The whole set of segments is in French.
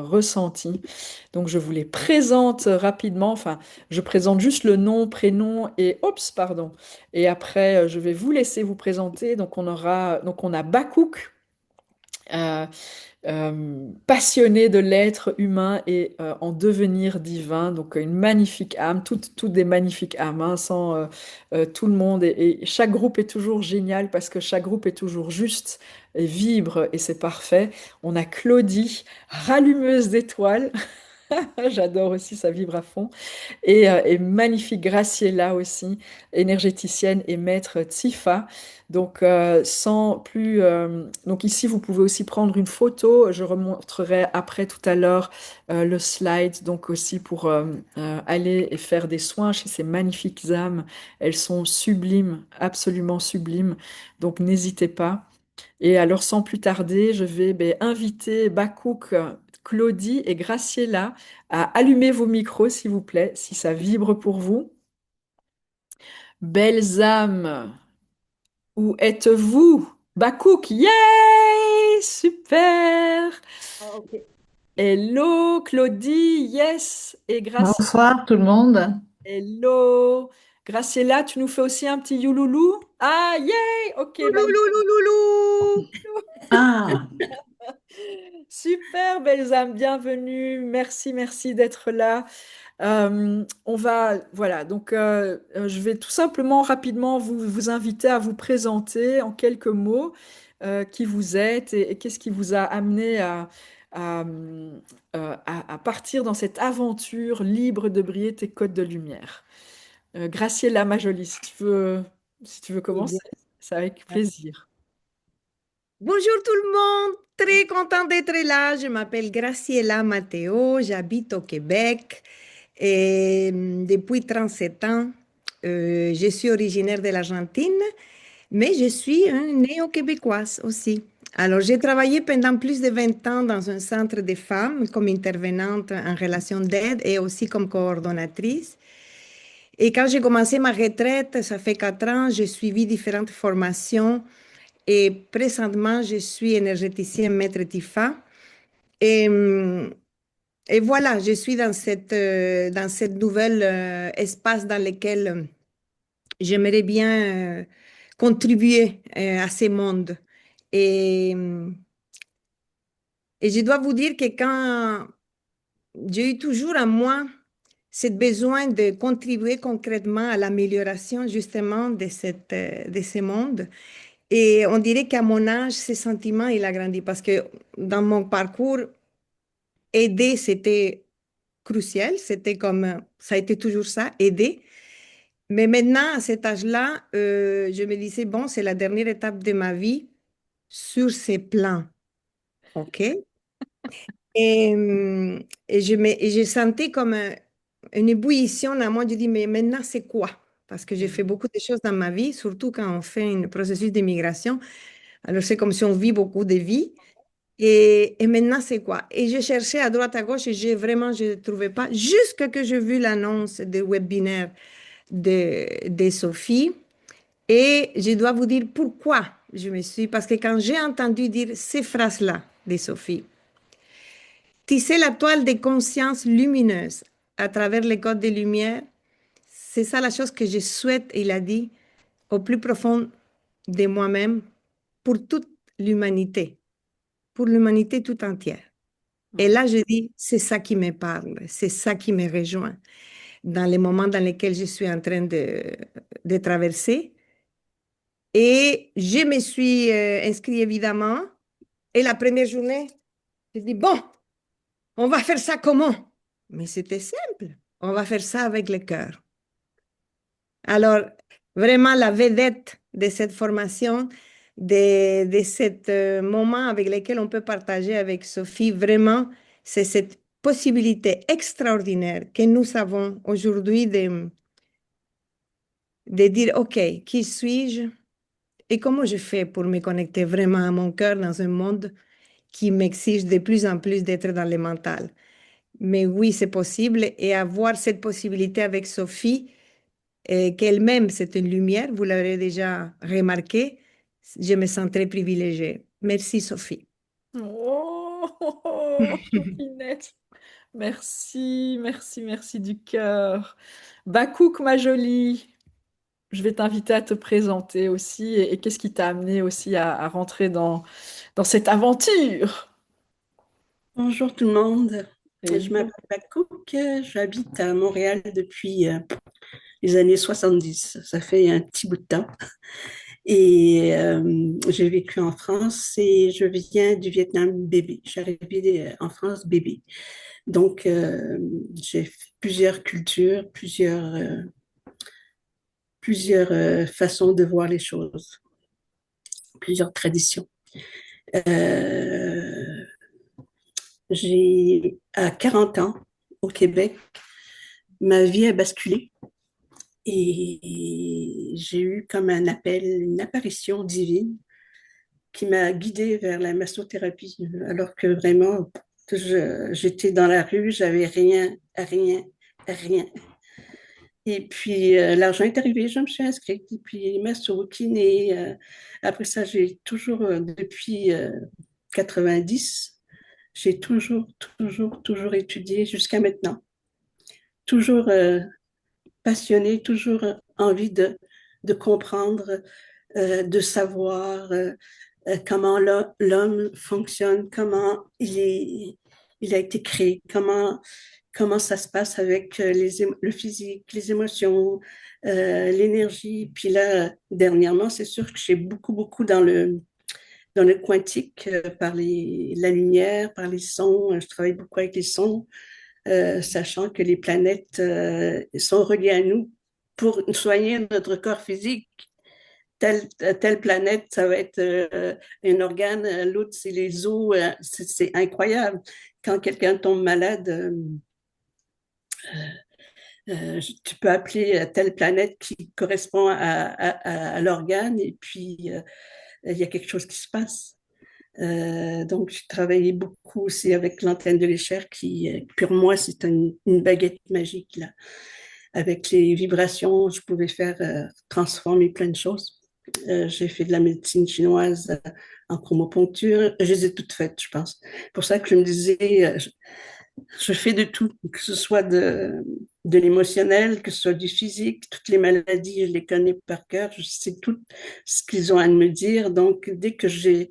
ressenti. Donc je vous les présente rapidement, enfin je présente juste le nom, prénom et oups, pardon. Et après je vais vous laisser vous présenter. Donc on a Bakouk, euh, passionné de l'être humain et en devenir divin. Donc une magnifique âme, toutes des magnifiques âmes, hein, sans tout le monde. Et chaque groupe est toujours génial parce que chaque groupe est toujours juste et vibre et c'est parfait. On a Claudie, rallumeuse d'étoiles. J'adore aussi, ça vibre à fond. Et magnifique Graciela aussi, énergéticienne et maître Tifa. Donc, sans plus. Donc, ici, vous pouvez aussi prendre une photo. Je remontrerai après tout à l'heure le slide. Donc, aussi pour aller et faire des soins chez ces magnifiques âmes. Elles sont sublimes, absolument sublimes. Donc, n'hésitez pas. Et alors, sans plus tarder, je vais inviter Bakouk, Claudie et Graciela à allumer vos micros, s'il vous plaît, si ça vibre pour vous. Belles âmes, où êtes-vous? Bakouk, yay! Super! Ah, ok. Hello, Claudie, yes! Et Graciela, Bonsoir tout le monde. hello! Graciela, tu nous fais aussi un petit youloulou? Ah, yay! Ok, Louloulou. Ah, super, belles âmes, bienvenue. Merci, merci d'être là. Voilà, donc je vais tout simplement rapidement vous inviter à vous présenter en quelques mots qui vous êtes et qu'est-ce qui vous a amené à, à partir dans cette aventure libre de briller tes côtes de lumière. Graciela, ma jolie, si tu veux eh commencer, bien, c'est avec plaisir. bonjour tout le monde, très content d'être là. Je m'appelle Graciela Matteo, j'habite au Québec et depuis 37 ans, je suis originaire de l'Argentine, mais je suis une néo-québécoise aussi. Alors, j'ai travaillé pendant plus de 20 ans dans un centre de femmes comme intervenante en relation d'aide et aussi comme coordonnatrice. Et quand j'ai commencé ma retraite, ça fait 4 ans, j'ai suivi différentes formations et présentement, je suis énergéticienne maître Tifa. Et, hum, et voilà, je suis dans cette nouvelle espace dans lequel j'aimerais bien contribuer à ce monde. Et, hum, et je dois vous dire que quand j'ai eu toujours en moi ce besoin de contribuer concrètement à l'amélioration justement de ce monde. Et on dirait qu'à mon âge, ce sentiment, il a grandi parce que dans mon parcours, aider, c'était crucial. C'était comme, ça a été toujours ça, aider. Mais maintenant, à cet âge-là, je me disais, bon, c'est la dernière étape de ma vie sur ces plans. OK? Et je sentais comme une ébullition en moi. Je dis, mais maintenant, c'est quoi? Parce que j'ai fait beaucoup de choses dans ma vie, surtout quand on fait un processus d'immigration. Alors, c'est comme si on vit beaucoup de vies. Et maintenant, c'est quoi? Et j'ai cherché à droite, à gauche et je ne trouvais pas. Jusqu'à que j'ai vu l'annonce du webinaire de Sophie. Et je dois vous dire pourquoi je me suis. Parce que quand j'ai entendu dire ces phrases-là de Sophie, tisser la toile de conscience lumineuse à travers les codes de lumière, c'est ça la chose que je souhaite, il a dit, au plus profond de moi-même, pour toute l'humanité, pour l'humanité tout entière. Et Ouais. là, je dis, c'est ça qui me parle, c'est ça qui me rejoint dans les moments dans lesquels je suis en train de traverser. Et je me suis inscrite évidemment. Et la première journée, je dis, bon, on va faire ça comment? Mais c'était simple. On va faire ça avec le cœur. Alors, vraiment, la vedette de cette formation, de ce moment avec lequel on peut partager avec Sophie, vraiment, c'est cette possibilité extraordinaire que nous avons aujourd'hui de dire, OK, qui suis-je et comment je fais pour me connecter vraiment à mon cœur dans un monde qui m'exige de plus en plus d'être dans le mental. Mais oui, c'est possible et avoir cette possibilité avec Sophie, qu'elle-même, c'est une lumière, vous l'avez déjà remarqué. Je me sens très privilégiée. Merci, Sophie. Oh, choupinette. Merci, merci, merci du cœur. Bakouk, ma jolie, je vais t'inviter à te présenter aussi. Et qu'est-ce qui t'a amené aussi à rentrer dans cette aventure? Bonjour tout le monde. Je Hello. m'appelle Bakouk, j'habite à Montréal depuis les années 70. Ça fait un petit bout de temps. Et j'ai vécu en France et je viens du Vietnam bébé. Je suis arrivée en France bébé. Donc, j'ai plusieurs cultures, plusieurs façons de voir les choses, plusieurs traditions. Euh, à 40 ans, au Québec, ma vie a basculé et j'ai eu comme un appel, une apparition divine qui m'a guidée vers la massothérapie, alors que vraiment, j'étais dans la rue, j'avais rien, rien, rien. Et puis, l'argent est arrivé, je me suis inscrite. Et puis, masso, kiné. Après ça, j'ai toujours, depuis 90, j'ai toujours étudié jusqu'à maintenant. Toujours passionnée, toujours envie de comprendre, de savoir comment l'homme fonctionne, comment il a été créé, comment ça se passe avec le physique, les émotions, l'énergie. Puis là, dernièrement, c'est sûr que j'ai beaucoup dans le quantique, par la lumière, par les sons. Je travaille beaucoup avec les sons, sachant que les planètes sont reliées à nous pour soigner notre corps physique. Telle planète, ça va être un organe, l'autre, c'est les os. C'est incroyable. Quand quelqu'un tombe malade, tu peux appeler telle planète qui correspond à l'organe et puis il y a quelque chose qui se passe. Donc, j'ai travaillé beaucoup aussi avec l'antenne de l'échelle qui, pour moi, c'est une baguette magique, là. Avec les vibrations, je pouvais faire transformer plein de choses. J'ai fait de la médecine chinoise en chromoponcture. Je les ai toutes faites, je pense. Pour ça que je me disais, je fais de tout, que ce soit de l'émotionnel, que ce soit du physique. Toutes les maladies, je les connais par cœur. Je sais tout ce qu'ils ont à me dire. Donc, dès que j'ai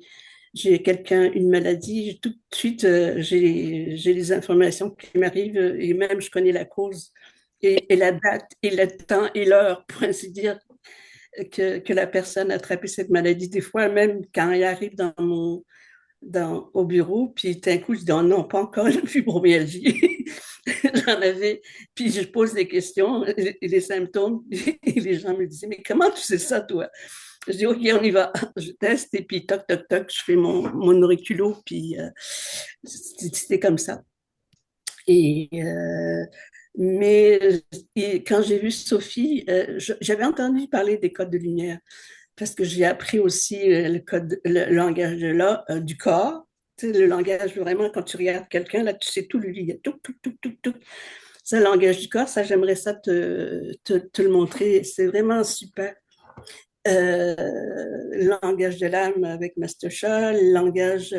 quelqu'un, une maladie, tout de suite, j'ai les informations qui m'arrivent et même je connais la cause et la date et le temps et l'heure, pour ainsi dire, que la personne a attrapé cette maladie. Des fois, même quand elle arrive au bureau, puis d'un coup, je dis oh non, pas encore une fibromyalgie. J'en avais, puis je pose des questions, et les symptômes, et les gens me disent mais comment tu sais ça, toi? Je dis, OK, on y va. Je teste et puis toc, toc, toc, je fais mon auriculo, puis c'était comme ça. Et, mais et quand j'ai vu Sophie, j'avais entendu parler des codes de lumière parce que j'ai appris aussi le langage du corps. Tu sais, le langage, vraiment, quand tu regardes quelqu'un, là, tu sais tout lui dire, tout, tout, tout, tout, tout. C'est le langage du corps, ça, j'aimerais ça te le montrer. C'est vraiment super. Le langage de l'âme avec Masterchal, le langage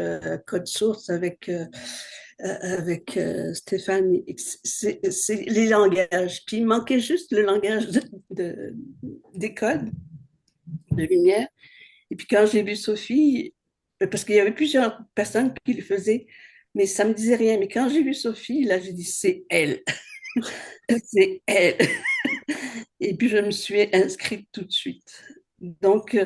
code source avec Stéphane. C'est les langages. Puis il manquait juste le langage des codes de lumière. Et puis quand j'ai vu Sophie, parce qu'il y avait plusieurs personnes qui le faisaient, mais ça ne me disait rien. Mais quand j'ai vu Sophie, là, j'ai dit, c'est elle. C'est elle. Et puis je me suis inscrite tout de suite. Donc,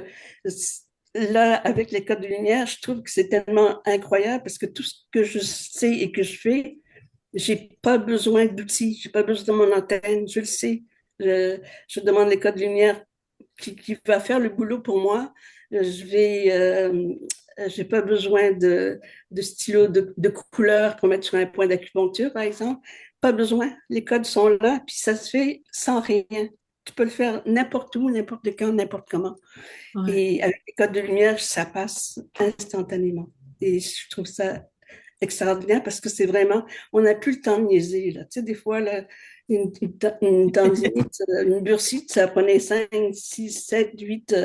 là, avec les codes de lumière, je trouve que c'est tellement incroyable parce que tout ce que je sais et que je fais, j'ai pas besoin d'outils, j'ai pas besoin de mon antenne, je le sais. Je demande les codes de lumière qui va faire le boulot pour moi. J'ai pas besoin de stylo de couleur pour mettre sur un point d'acupuncture, par exemple. Pas besoin. Les codes sont là, puis ça se fait sans rien. Tu peux le faire n'importe où, n'importe quand, n'importe comment. Ouais. Et avec les codes de lumière, ça passe instantanément. Et je trouve ça extraordinaire parce que c'est vraiment, on n'a plus le temps de niaiser, là. Tu sais, des fois, là, une tendinite, une bursite, ça prenait 5, 6, 7, 8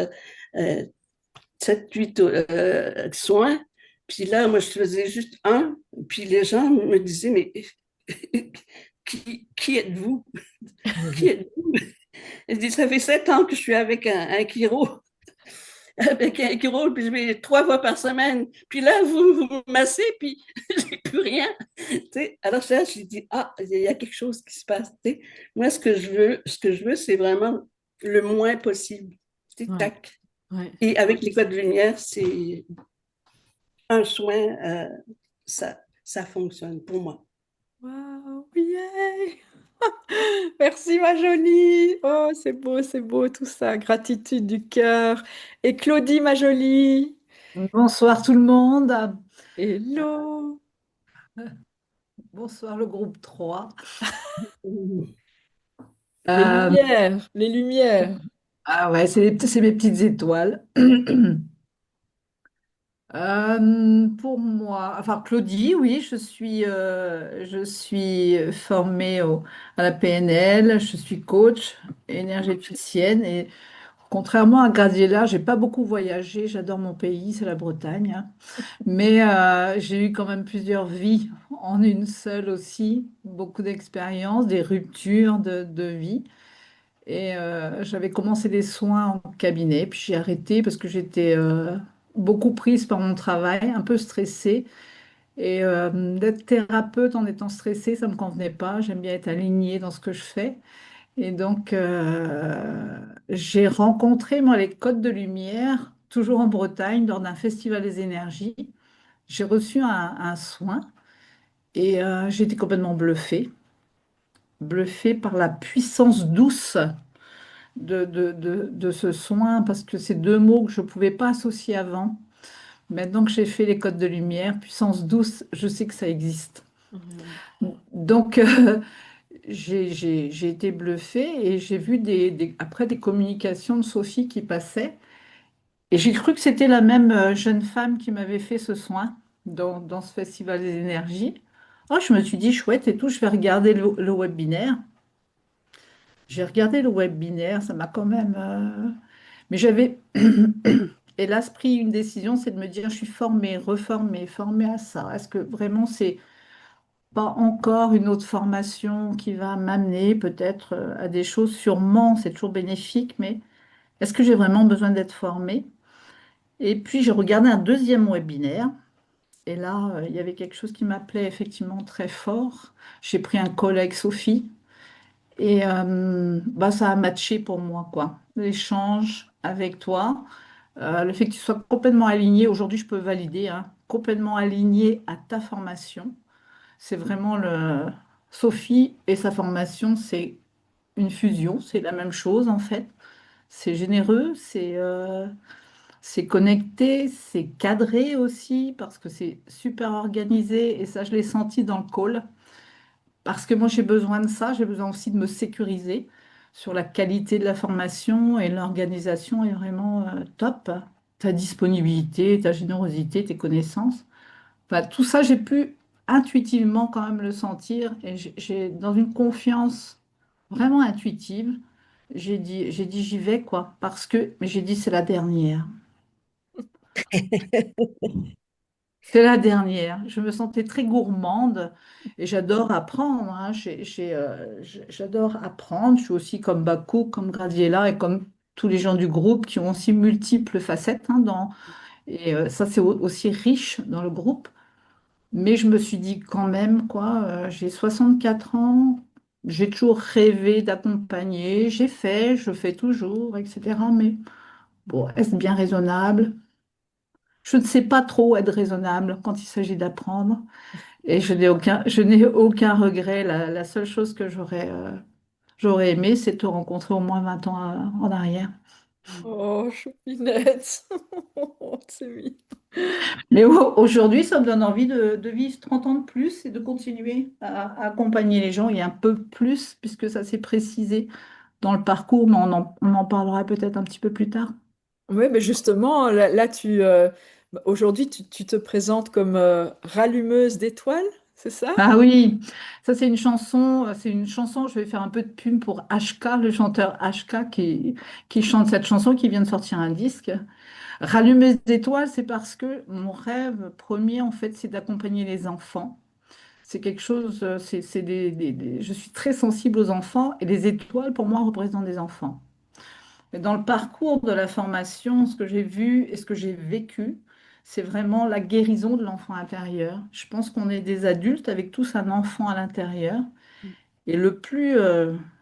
soins. Puis là, moi, je faisais juste un. Puis les gens me disaient, mais qui êtes-vous? Qui êtes-vous? Je dis, ça fait 7 ans que je suis avec un chiro, avec un chiro, puis je vais 3 fois par semaine. Puis là, vous me massez, puis j'ai plus rien. Tu sais, alors ça, j'ai dit, ah, il y a quelque chose qui se passe. Tu sais. Moi, ce que je veux, c'est vraiment le moins possible. Tu sais, Ouais, tac. ouais. Et avec les codes de lumière, c'est un soin, ça fonctionne pour moi. Waouh, yeah! Merci ma jolie. Oh, c'est beau tout ça. Gratitude du cœur. Et Claudie ma jolie. Bonsoir tout le monde. Hello. Bonsoir le groupe 3. Les Euh, lumières, les lumières. ah ouais, c'est mes petites étoiles. Pour moi, enfin Claudie, oui, je suis formée à la PNL, je suis coach énergéticienne et contrairement à Graziella, j'ai pas beaucoup voyagé, j'adore mon pays, c'est la Bretagne, hein. Mais j'ai eu quand même plusieurs vies en une seule aussi, beaucoup d'expériences, des ruptures de vie. Et j'avais commencé des soins en cabinet, puis j'ai arrêté parce que j'étais beaucoup prise par mon travail, un peu stressée. Et d'être thérapeute en étant stressée, ça ne me convenait pas. J'aime bien être alignée dans ce que je fais. Et donc, j'ai rencontré, moi, les Côtes de Lumière, toujours en Bretagne, lors d'un festival des énergies. J'ai reçu un soin et j'ai été complètement bluffée, bluffée par la puissance douce de ce soin, parce que c'est deux mots que je ne pouvais pas associer avant. Maintenant que j'ai fait les codes de lumière, puissance douce, je sais que ça existe. Mhm. Donc, j'ai été bluffée et j'ai vu après des communications de Sophie qui passaient. Et j'ai cru que c'était la même jeune femme qui m'avait fait ce soin dans ce festival des énergies. Oh, je me suis dit, chouette et tout, je vais regarder le webinaire. J'ai regardé le webinaire, ça m'a quand même... Mais j'avais, hélas, pris une décision, c'est de me dire, je suis formée, reformée, formée à ça. Est-ce que vraiment c'est pas encore une autre formation qui va m'amener peut-être à des choses? Sûrement, c'est toujours bénéfique, mais est-ce que j'ai vraiment besoin d'être formée? Et puis j'ai regardé un deuxième webinaire. Et là, il y avait quelque chose qui m'appelait effectivement très fort. J'ai pris un call avec Sophie et bah, ça a matché pour moi, quoi. L'échange avec toi, le fait que tu sois complètement aligné, aujourd'hui je peux valider, hein, complètement aligné à ta formation. C'est vraiment le... Sophie et sa formation, c'est une fusion, c'est la même chose en fait. C'est généreux, c'est connecté, c'est cadré aussi parce que c'est super organisé et ça, je l'ai senti dans le call. Parce que moi, j'ai besoin de ça, j'ai besoin aussi de me sécuriser sur la qualité de la formation et l'organisation est vraiment top. Ta disponibilité, ta générosité, tes connaissances. Enfin, tout ça, j'ai pu intuitivement quand même le sentir et dans une confiance vraiment intuitive, j'ai dit j'y vais quoi. Mais j'ai dit c'est la dernière. C'est la dernière. Je me sentais très gourmande et j'adore apprendre, hein. J'adore apprendre. Je suis aussi comme Bakou, comme Graziella et comme tous les gens du groupe qui ont aussi multiples facettes, hein, et ça, c'est aussi riche dans le groupe. Mais je me suis dit quand même, quoi, j'ai 64 ans, j'ai toujours rêvé d'accompagner, je fais toujours, etc. Mais bon, est-ce bien raisonnable? Je ne sais pas trop être raisonnable quand il s'agit d'apprendre. Et je n'ai aucun regret. La seule chose que j'aurais aimé, c'est te rencontrer au moins 20 ans en arrière. Oh, choupinette. C'est mignon. Mais aujourd'hui, ça me donne envie de vivre 30 ans de plus et de continuer à accompagner les gens et un peu plus, puisque ça s'est précisé dans le parcours, mais on en parlera peut-être un petit peu plus tard. Oui, mais justement, là, aujourd'hui, tu te présentes comme rallumeuse d'étoiles, c'est ça? Ah oui, ça c'est une chanson, je vais faire un peu de pub pour HK, le chanteur HK qui chante cette chanson, qui vient de sortir un disque. Rallumer des étoiles, c'est parce que mon rêve premier, en fait, c'est d'accompagner les enfants. C'est quelque chose, c'est je suis très sensible aux enfants et les étoiles, pour moi, représentent des enfants. Et dans le parcours de la formation, ce que j'ai vu et ce que j'ai vécu, c'est vraiment la guérison de l'enfant intérieur. Je pense qu'on est des adultes avec tous un enfant à l'intérieur. Et le plus,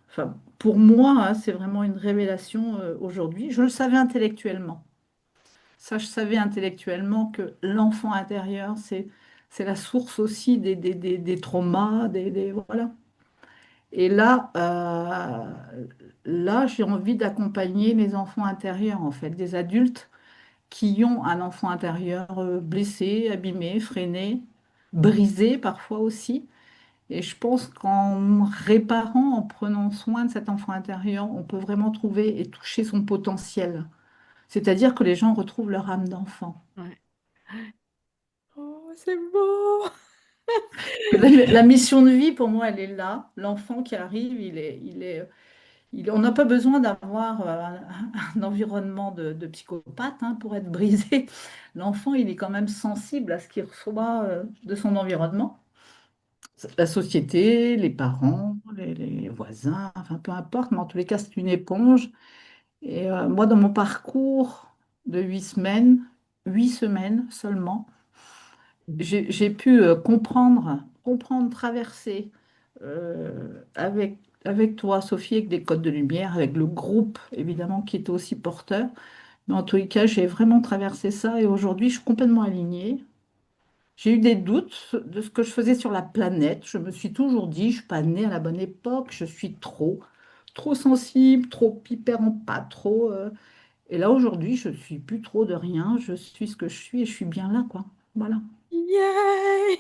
enfin, pour moi, hein, c'est vraiment une révélation aujourd'hui. Je le savais intellectuellement. Ça, je savais intellectuellement que l'enfant intérieur, c'est la source aussi des traumas, voilà. Et là, j'ai envie d'accompagner les enfants intérieurs, en fait, des adultes qui ont un enfant intérieur blessé, abîmé, freiné, brisé parfois aussi. Et je pense qu'en réparant, en prenant soin de cet enfant intérieur, on peut vraiment trouver et toucher son potentiel. C'est-à-dire que les gens retrouvent leur âme d'enfant. Ouais. Oh, c'est beau! La mission de vie, pour moi, elle est là. L'enfant qui arrive, on n'a pas besoin d'avoir un environnement de psychopathe hein, pour être brisé. L'enfant, il est quand même sensible à ce qu'il reçoit de son environnement. La société, les parents, les voisins, enfin peu importe, mais en tous les cas, c'est une éponge. Et moi, dans mon parcours de 8 semaines, 8 semaines seulement, j'ai pu comprendre, traverser avec toi, Sophie, avec des codes de lumière, avec le groupe, évidemment, qui était aussi porteur. Mais en tous les cas, j'ai vraiment traversé ça et aujourd'hui, je suis complètement alignée. J'ai eu des doutes de ce que je faisais sur la planète. Je me suis toujours dit, je ne suis pas née à la bonne époque, je suis trop sensible, trop hyper en pas, trop. Et là, aujourd'hui, je suis plus trop de rien. Je suis ce que je suis et je suis bien là, quoi. Voilà. Yay!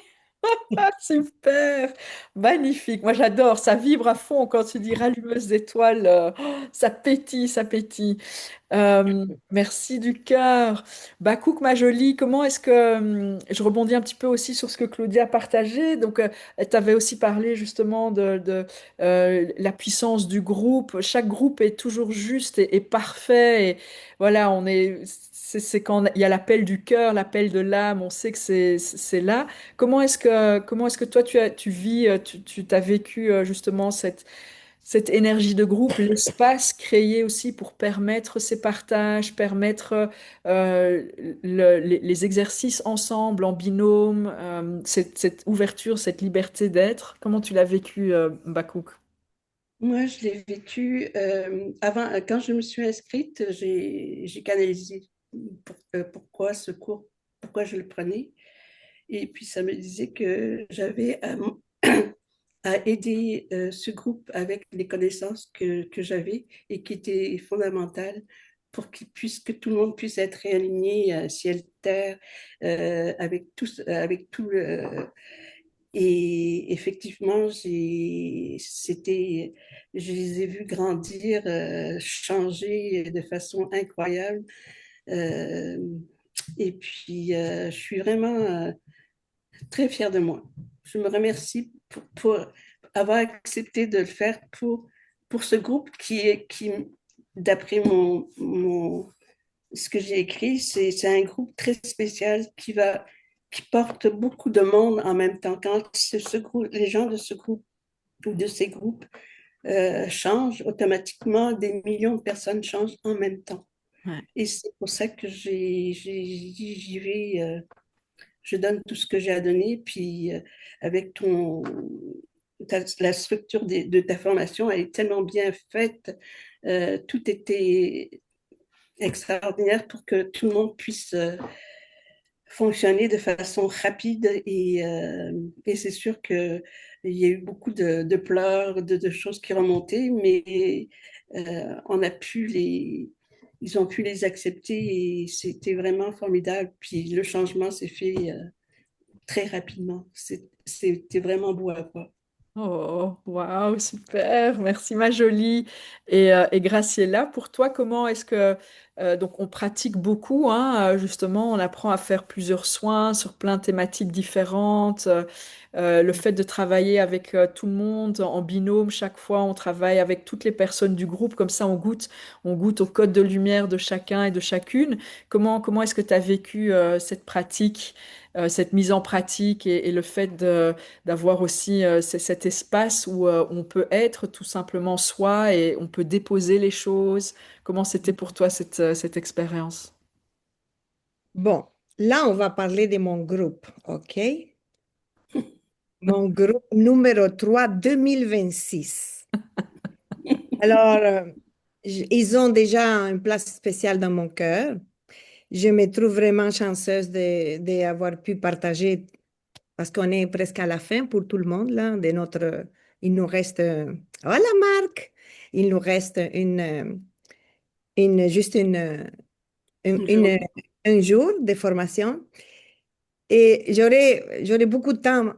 Ah, super! Magnifique. Moi, j'adore. Ça vibre à fond quand tu dis rallumeuse d'étoiles. Ça pétille, ça pétille. Merci du cœur. Bakouk, ma jolie, comment est-ce que je rebondis un petit peu aussi sur ce que Claudia a partagé. Donc, elle t'avait aussi parlé justement de la puissance du groupe. Chaque groupe est toujours juste et parfait. Et voilà, c'est quand il y a l'appel du cœur, l'appel de l'âme. On sait que c'est là. Comment est-ce que toi tu vis, tu t'as vécu justement cette énergie de groupe, l'espace créé aussi pour permettre ces partages, permettre les exercices ensemble, en binôme, cette ouverture, cette liberté d'être. Comment tu l'as vécu, Bakouk? Moi, je l'ai vécu avant, quand je me suis inscrite, j'ai canalisé pourquoi ce cours, pourquoi je le prenais. Et puis, ça me disait que j'avais à aider ce groupe avec les connaissances que j'avais et qui étaient fondamentales pour que tout le monde puisse être réaligné ciel-terre avec tout le. Et effectivement, je les ai vus grandir, changer de façon incroyable. Euh, et puis, je suis vraiment très fière de moi. Je me remercie pour avoir accepté de le faire pour ce groupe qui d'après ce que j'ai écrit, c'est un groupe très spécial qui porte beaucoup de monde en même temps. Quand les gens de ce groupe ou de ces groupes changent, automatiquement, des millions de personnes changent en même temps. Ouais. Et c'est pour ça que j'y vais, je donne tout ce que j'ai à donner, puis avec la structure de ta formation, elle est tellement bien faite, tout était extraordinaire pour que tout le monde puisse fonctionner de façon rapide et c'est sûr qu'il y a eu beaucoup de pleurs, de choses qui remontaient, mais on a ils ont pu les accepter et c'était vraiment formidable. Puis le changement s'est fait très rapidement. C'était vraiment beau à voir. Oh, waouh, super, merci ma jolie. Et Graciela, pour toi, comment est-ce que donc on pratique beaucoup, hein, justement, on apprend à faire plusieurs soins sur plein de thématiques différentes. Le fait de travailler avec tout le monde en binôme, chaque fois, on travaille avec toutes les personnes du groupe, comme ça, on goûte au code de lumière de chacun et de chacune. Comment est-ce que tu as vécu cette pratique, cette mise en pratique et le fait d'avoir aussi cet espace où on peut être tout simplement soi et on peut déposer les choses. Comment c'était pour toi cette expérience? Bon, là, on va parler de mon groupe, OK? Mon groupe numéro 3, 2026. Alors, ils ont déjà une place spéciale dans mon cœur. Je me trouve vraiment chanceuse d'avoir pu partager, parce qu'on est presque à la fin pour tout le monde, là, de notre... Il nous reste... Voilà, Marc! Il nous reste juste Bonjour. un jour de formation. Et j'aurai beaucoup de temps,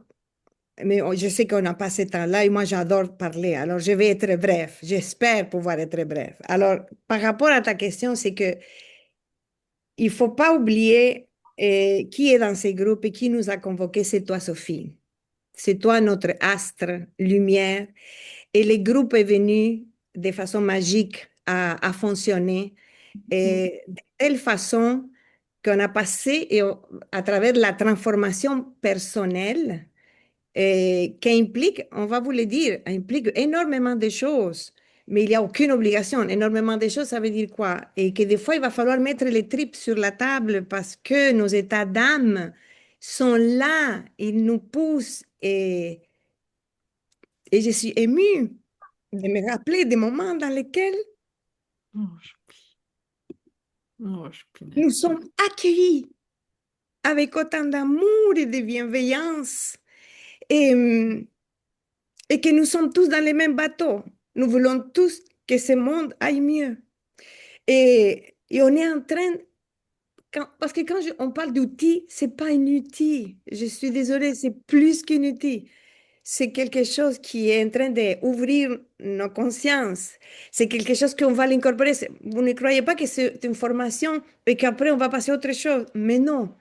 mais je sais qu'on n'a pas ce temps-là et moi, j'adore parler. Alors, je vais être bref. J'espère pouvoir être bref. Alors, par rapport à ta question, c'est que il faut pas oublier qui est dans ces groupes et qui nous a convoqués. C'est toi, Sophie. C'est toi, notre astre, lumière. Et le groupe est venu de façon magique à fonctionner et de telle façon qu'on a passé à travers la transformation personnelle qui implique, on va vous le dire, implique énormément de choses, mais il n'y a aucune obligation. Énormément de choses, ça veut dire quoi? Et que des fois, il va falloir mettre les tripes sur la table parce que nos états d'âme sont là, ils nous poussent et je suis émue de me rappeler des moments dans lesquels Oh, je nous punaise. sommes accueillis avec autant d'amour et de bienveillance et, et que nous sommes tous dans les mêmes bateaux. Nous voulons tous que ce monde aille mieux. Et on est en train, parce que quand on parle d'outils, c'est pas un outil. Je suis désolée, c'est plus qu'un outil. C'est quelque chose qui est en train d'ouvrir nos consciences. C'est quelque chose qu'on va l'incorporer. Vous ne croyez pas que c'est une formation et qu'après on va passer à autre chose. Mais non.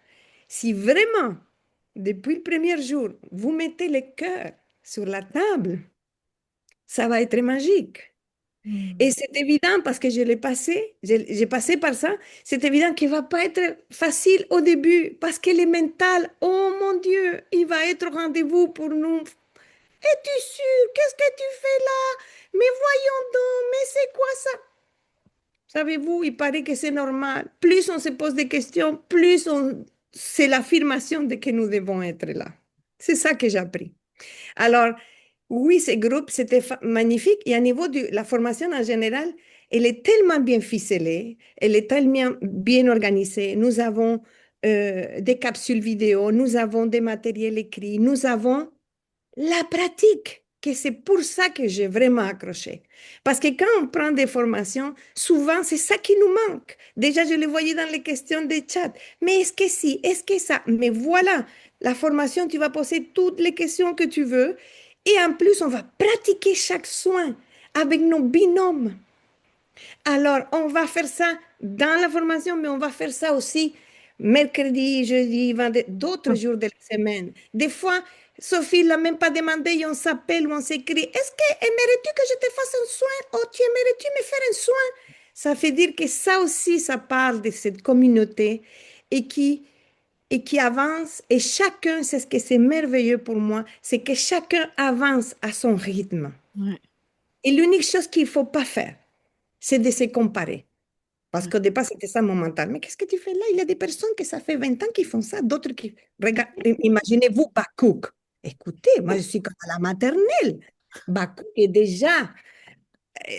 Si vraiment, depuis le premier jour, vous mettez le cœur sur la table, ça va être magique. Mm. Et c'est évident parce que je l'ai passé, j'ai passé par ça, c'est évident qu'il ne va pas être facile au début parce que le mental, oh mon Dieu, il va être au rendez-vous pour nous. Es-tu sûr? Qu'est-ce que tu fais là? Mais voyons donc, mais c'est quoi ça? Savez-vous, il paraît que c'est normal. Plus on se pose des questions, c'est l'affirmation de que nous devons être là. C'est ça que j'ai appris. Alors, oui, ce groupe, c'était magnifique. Et à niveau de la formation en général, elle est tellement bien ficelée, elle est tellement bien organisée. Nous avons des capsules vidéo, nous avons des matériels écrits, nous avons la pratique, que c'est pour ça que j'ai vraiment accroché. Parce que quand on prend des formations, souvent c'est ça qui nous manque. Déjà, je le voyais dans les questions des chats. Mais est-ce que si, est-ce que ça? Mais voilà, la formation, tu vas poser toutes les questions que tu veux. Et en plus, on va pratiquer chaque soin avec nos binômes. Alors, on va faire ça dans la formation, mais on va faire ça aussi mercredi, jeudi, vendredi, d'autres jours de la semaine. Des fois, Sophie l'a même pas demandé et on s'appelle ou on s'écrit. Est-ce que aimerais-tu que je te fasse un soin? Oh, tu aimerais-tu me faire un soin? Ça fait dire que ça aussi, ça parle de cette communauté et qui avance. Et chacun, c'est ce que c'est merveilleux pour moi, c'est que chacun avance à son rythme. Ouais, Et l'unique chose qu'il ne faut pas faire, c'est de se comparer. Parce ouais. qu'au départ, c'était ça mon mental. Mais qu'est-ce que tu fais là? Il y a des personnes que ça fait 20 ans qui font ça, d'autres qui... Regarde, imaginez-vous Bakouk. Écoutez, moi, je suis comme à la maternelle. Bakouk est déjà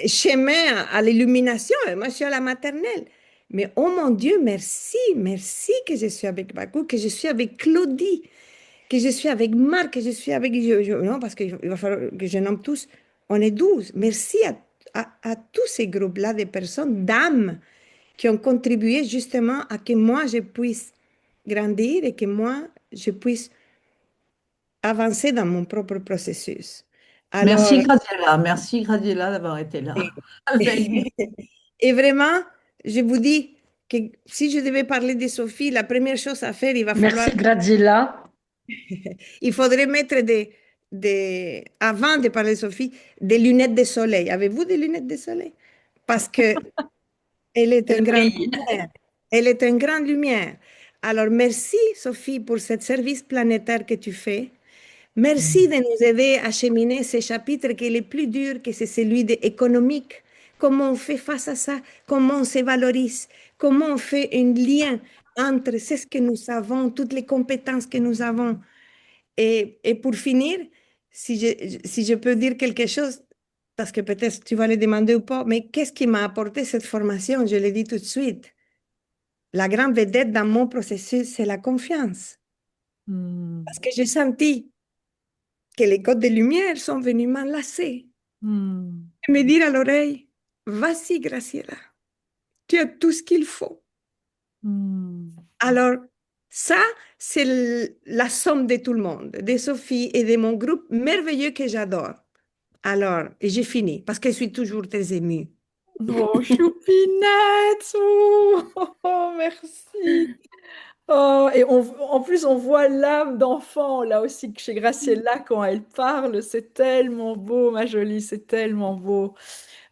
chemin à l'illumination. Et moi, je suis à la maternelle. Mais oh mon Dieu, merci, merci que je suis avec Bakouk, que je suis avec Claudie, que je suis avec Marc, que je suis avec... non, parce qu'il va falloir que je nomme tous. On est 12. Merci à tous ces groupes-là de personnes, d'âmes, qui ont contribué justement à que moi, je puisse grandir et que moi, je puisse avancer dans mon propre processus. Alors, Merci Graziella d'avoir été là et, avec nous. et vraiment, je vous dis que si je devais parler de Sophie, la première chose à faire, Merci Graziella. il faudrait mettre avant de parler de Sophie, des lunettes de soleil. Avez-vous des lunettes de soleil? Parce que elle est une Elle grande brille. lumière. Elle est une grande lumière. Alors, merci Sophie pour ce service planétaire que tu fais. Merci de nous aider à cheminer ce chapitre qui est le plus dur, que c'est celui de économique. Comment on fait face à ça? Comment on se valorise? Comment on fait un lien entre ce que nous avons, toutes les compétences que nous avons? Et pour finir, si je peux dire quelque chose, parce que peut-être tu vas le demander ou pas, mais qu'est-ce qui m'a apporté cette formation? Je l'ai dit tout de suite. La grande vedette dans mon processus, c'est la confiance. Hmm. Parce que j'ai senti que les codes de lumière sont venus m'enlacer Hmm. et me dire à l'oreille, vas-y, Graciela, tu as tout ce qu'il faut. Hmm. Alors, ça, c'est la somme de tout le monde, de Sophie et de mon groupe merveilleux que j'adore. Alors, et j'ai fini, parce que je suis toujours très émue. Oh, choupinette! Oh, oh, merci! Oh, et en plus, on voit l'âme d'enfant là aussi que chez Graciela quand elle parle. C'est tellement beau, ma jolie, c'est tellement beau.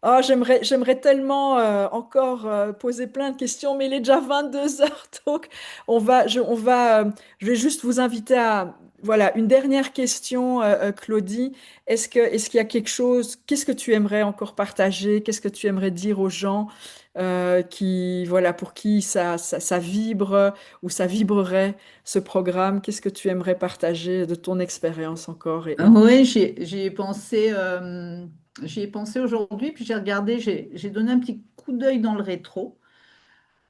Oh, j'aimerais tellement encore poser plein de questions, mais il est déjà 22 heures, donc je vais juste vous inviter à, voilà, une dernière question, Claudie. Est-ce qu'il y a quelque chose, qu'est-ce que tu aimerais encore partager? Qu'est-ce que tu aimerais dire aux gens voilà, pour qui ça vibre ou ça vibrerait ce programme? Qu'est-ce que tu aimerais partager de ton expérience encore Oui, j'y ai pensé aujourd'hui, puis j'ai regardé, j'ai donné un petit coup d'œil dans le rétro,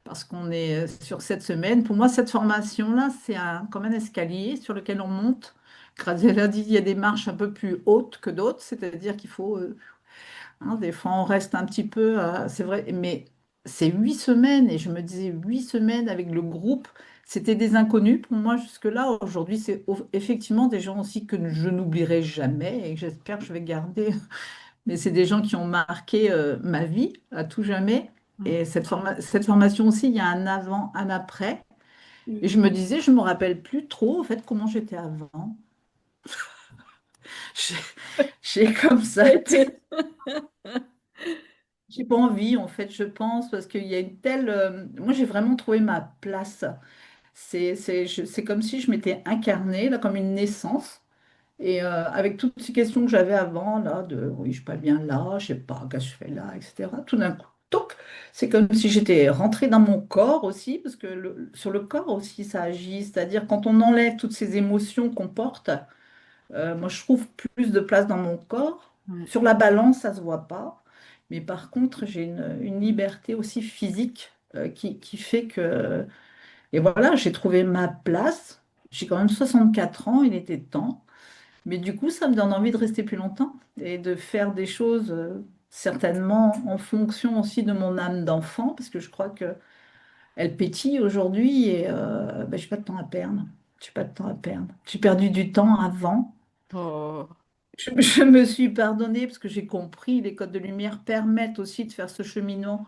parce qu'on est sur cette semaine. Pour moi, cette formation-là, c'est comme un escalier sur lequel on monte. Graziella dit qu'il y a des marches un peu plus hautes que d'autres, c'est-à-dire qu'il faut, des fois, on reste un petit peu, c'est vrai, mais c'est 8 semaines, et je me disais 8 semaines avec le groupe. C'était des inconnus pour moi jusque-là. Aujourd'hui, c'est effectivement des gens aussi que je n'oublierai jamais et que j'espère que je vais garder. Mais c'est des gens qui ont marqué ma vie à tout jamais. Et cette formation aussi, il y a un avant, un après. Et je me disais, je ne me rappelle plus trop, en fait, comment j'étais avant. J'ai j'ai comme ça été. et- J'ai pas envie, en fait, je pense, parce qu'il y a une telle. Moi, j'ai vraiment trouvé ma place. C'est comme si je m'étais incarnée, là, comme une naissance. Et avec toutes ces questions que j'avais avant, là, de oui, je suis pas bien là, je sais pas, qu'est-ce que je fais là, etc. Tout d'un coup, toc, c'est comme si j'étais rentrée dans mon corps aussi, parce que sur le corps aussi, ça agit. C'est-à-dire, quand on enlève toutes ces émotions qu'on porte, moi, je trouve plus de place dans mon corps. Ouais. Sur la balance, ça se voit pas. Mais par contre, j'ai une liberté aussi physique qui fait que... Et voilà, j'ai trouvé ma place. J'ai quand même 64 ans, il était temps. Mais du coup, ça me donne envie de rester plus longtemps et de faire des choses certainement en fonction aussi de mon âme d'enfant, parce que je crois que elle pétille aujourd'hui et je n'ai pas de temps à perdre. J'ai pas de temps à perdre. J'ai perdu du temps avant. Oh. Je me suis pardonnée parce que j'ai compris, les codes de lumière permettent aussi de faire ce cheminement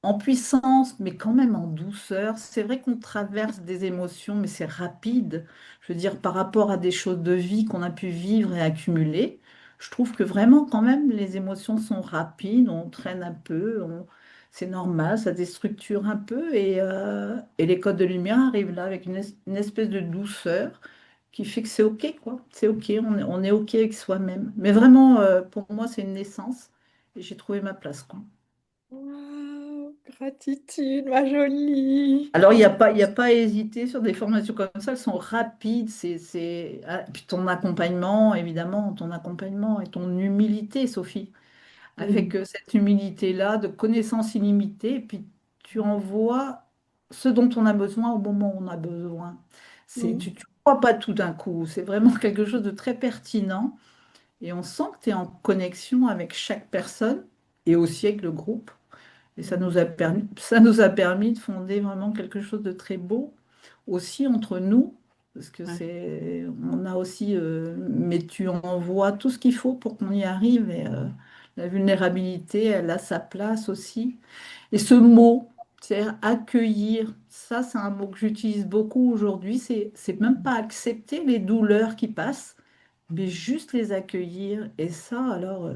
en puissance, mais quand même en douceur. C'est vrai qu'on traverse des émotions, mais c'est rapide. Je veux dire, par rapport à des choses de vie qu'on a pu vivre et accumuler, je trouve que vraiment, quand même, les émotions sont rapides, on traîne un peu, c'est normal, ça déstructure un peu, et les codes de lumière arrivent là avec une espèce de douceur qui fait que c'est OK, quoi. C'est OK, on est OK avec soi-même. Mais vraiment, pour moi, c'est une naissance, et j'ai trouvé ma place, quoi. Wow, gratitude, ma jolie. Alors, il y a pas à hésiter sur des formations comme ça, elles sont rapides, puis ton accompagnement, évidemment, ton accompagnement et ton humilité, Sophie, Mm. avec cette humilité-là, de connaissances illimitées, et puis tu envoies ce dont on a besoin au moment où on a besoin. Mm. Tu ne crois pas tout d'un coup, c'est vraiment quelque chose de très pertinent, et on sent que tu es en connexion avec chaque personne, et aussi avec le groupe. Et ça nous a permis de fonder vraiment quelque chose de très beau aussi entre nous. Parce que Ouais. on a aussi, mais tu envoies tout ce qu'il faut pour qu'on y arrive. Et la vulnérabilité, elle a sa place aussi. Et ce mot, c'est accueillir, ça, c'est un mot que j'utilise beaucoup aujourd'hui. C'est même pas accepter les douleurs qui passent, mais juste les accueillir. Et ça, alors,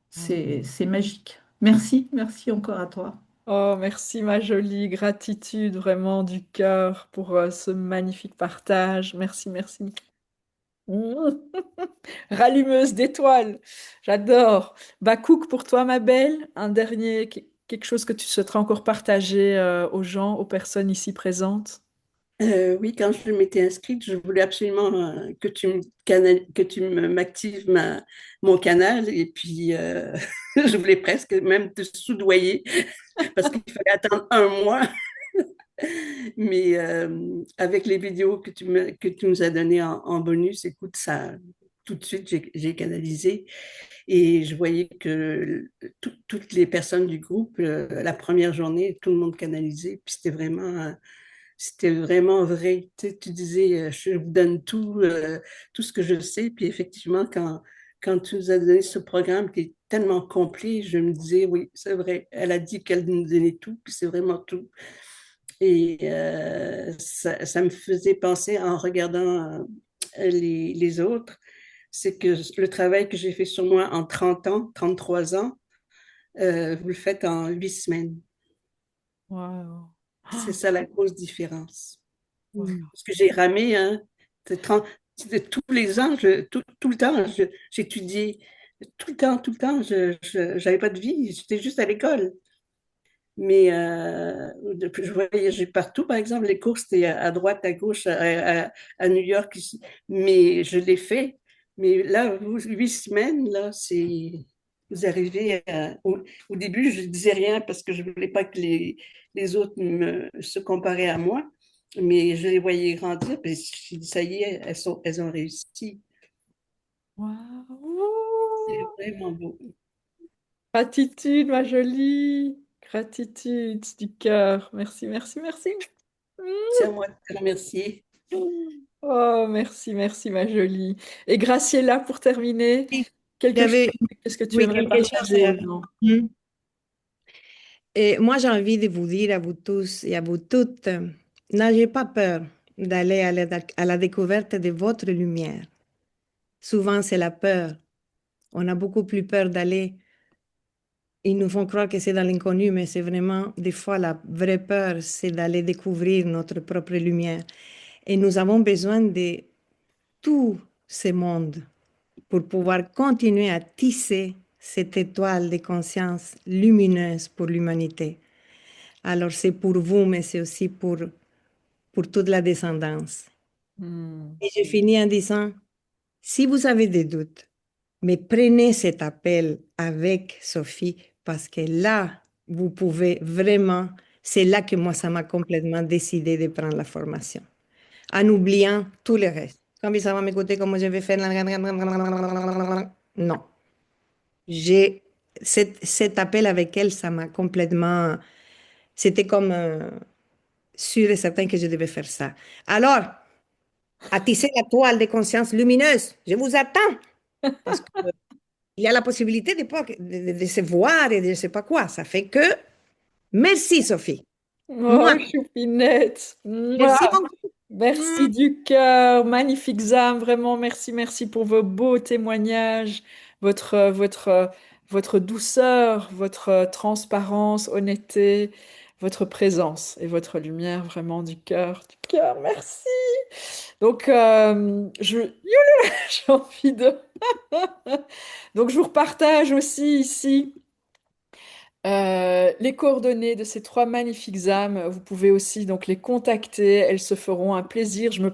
c'est magique. Merci, merci encore à toi. Oh, merci ma jolie, gratitude vraiment du cœur pour ce magnifique partage. Merci, merci. Mmh. Rallumeuse d'étoiles, j'adore. Bakouk pour toi ma belle, un dernier, quelque chose que tu souhaiterais encore partager aux gens, aux personnes ici présentes. Oui, quand je m'étais inscrite, je voulais absolument que tu m'actives mon canal. Et puis, je voulais presque même te soudoyer parce qu'il fallait attendre un mois. Mais avec les vidéos que tu nous as données en bonus, écoute, ça, tout de suite, j'ai canalisé et je voyais que toutes les personnes du groupe, la première journée, tout le monde canalisait. Puis c'était vraiment vrai. Tu sais, tu disais, je vous donne tout ce que je sais. Puis effectivement, quand tu nous as donné ce programme qui est tellement complet, je me disais, oui, c'est vrai. Elle a dit qu'elle nous donnait tout, puis c'est vraiment tout. Et ça me faisait penser en regardant les autres, c'est que le travail que j'ai fait sur moi en 30 ans, 33 ans, vous le faites en 8 semaines. Waouh. C'est Ah, ça la grosse différence. waouh. Parce que j'ai ramé, hein, c'est 30 tous les ans, tout le temps, j'étudiais. Tout le temps, je n'avais pas de vie, j'étais juste à l'école. Mais je voyageais partout, par exemple, les cours, c'était à droite, à gauche, à New York, ici. Mais je l'ai fait. Mais là, 8 semaines, là, vous arrivez au début, je ne disais rien parce que je ne voulais pas que les autres se comparaient à moi. Mais je les voyais grandir, puis je dis, ça y est, elles ont réussi. C'est Waouh. vraiment beau. Gratitude, ma jolie. Gratitude du cœur. Merci, merci, merci. C'est à moi de te remercier. Oh, merci, merci, ma jolie. Et Graciela, pour terminer, Oui, quelque chose, j'avais, qu'est-ce que tu oui, aimerais quelque chose. partager aux gens? Mm. Et moi, j'ai envie de vous dire à vous tous et à vous toutes, n'ayez pas peur d'aller à la découverte de votre lumière. Souvent, c'est la peur. On a beaucoup plus peur d'aller. Ils nous font croire que c'est dans l'inconnu, mais c'est vraiment, des fois, la vraie peur, c'est d'aller découvrir notre propre lumière. Et nous avons besoin de tous ces mondes pour pouvoir continuer à tisser cette étoile de conscience lumineuse pour l'humanité. Alors, c'est pour vous, mais c'est aussi pour toute la descendance. Hmm. Et je finis en disant, si vous avez des doutes, mais prenez cet appel avec Sophie parce que là, vous pouvez vraiment, c'est là que moi, ça m'a complètement décidé de prendre la formation, en oubliant tout le reste. Quand ça va m'écouter, comment je vais faire, non. J'ai cet appel avec elle, ça m'a complètement, c'était comme sûr et certain que je devais faire ça. Alors, à tisser la toile de conscience lumineuse, je vous attends parce que il y a la possibilité de se voir et de je ne sais pas quoi. Ça fait que, merci Sophie. Oh, Moi, choupinette. merci Mouah. beaucoup. Merci du cœur. Magnifiques âmes. Vraiment, merci, merci pour vos beaux témoignages, votre douceur, votre transparence, honnêteté, votre présence et votre lumière, vraiment du cœur, du cœur. Merci. Donc, j'ai envie de... Donc, je vous repartage aussi ici. Les coordonnées de ces trois magnifiques âmes, vous pouvez aussi donc les contacter, elles se feront un plaisir. Je me